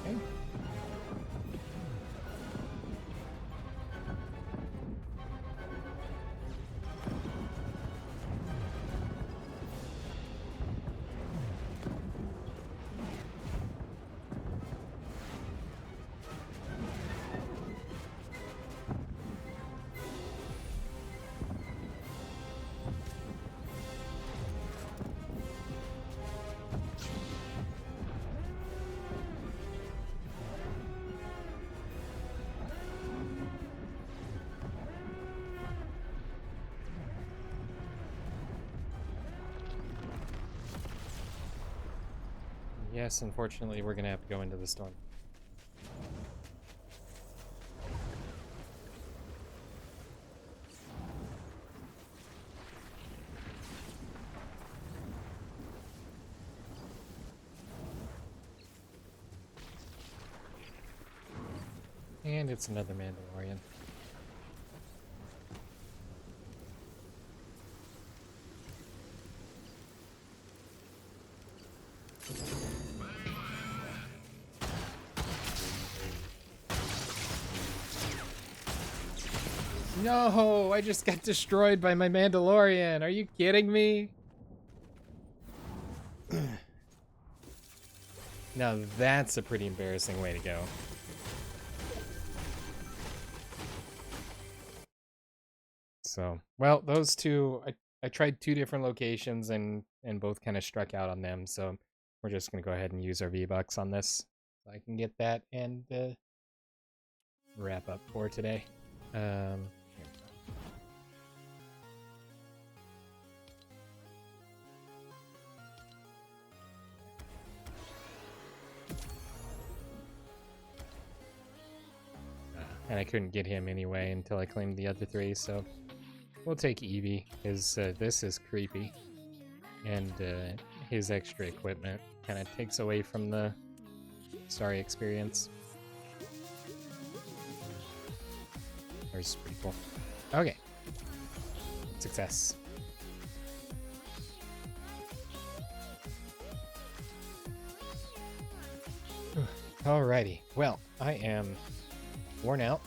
Okay. Yes, unfortunately, we're gonna have to go into the storm. And it's another Mandalorian. No, I just got destroyed by my Mandalorian. Are you kidding me? Now that's a pretty embarrassing way to go. So, well, those two, I tried two different locations and both kind of struck out on them. So we're just gonna go ahead and use our V-Bucks on this, so I can get that and wrap up for today. Here we go. And I couldn't get him anyway until I claimed the other three, so we'll take Eevee, because this is creepy. And his extra equipment kind of takes away from the story experience. Which is pretty cool. Okay. Success. Alrighty. Well, I am worn out.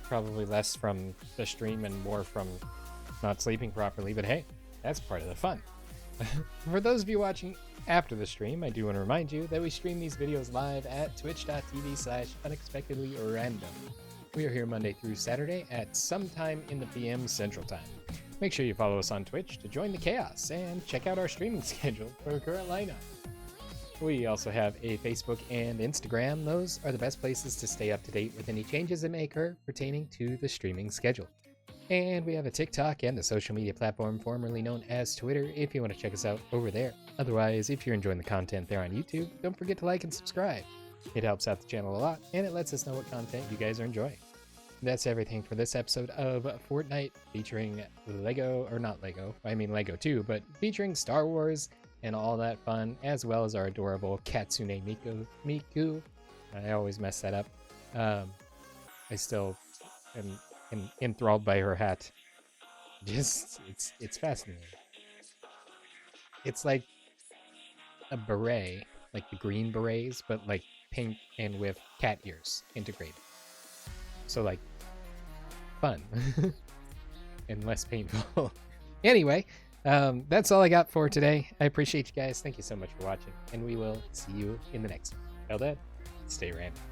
Probably less from the stream and more from not sleeping properly, but hey, that's part of the fun. For those of you watching after the stream, I do want to remind you that we stream these videos live at twitch.tv/unexpectedlyrandom. We are here Monday through Saturday at sometime in the PM Central Time. Make sure you follow us on Twitch to join the chaos and check out our streaming schedule for the current lineup. We also have a Facebook and Instagram. Those are the best places to stay up to date with any changes that may occur pertaining to the streaming schedule. And we have a TikTok and a social media platform formerly known as Twitter if you want to check us out over there. Otherwise, if you're enjoying the content there on YouTube, don't forget to like and subscribe. It helps out the channel a lot, and it lets us know what content you guys are enjoying. That's everything for this episode of Fortnite, featuring Lego, or not Lego, I mean Lego too, but featuring Star Wars and all that fun, as well as our adorable Katsune Miku. I always mess that up. I still am enthralled by her hat. Just, it's fascinating. It's like a beret, like the green berets, but like pink and with cat ears integrated. So like fun and less painful. Anyway, that's all I got for today. I appreciate you guys. Thank you so much for watching, and we will see you in the next one. Till then, stay random.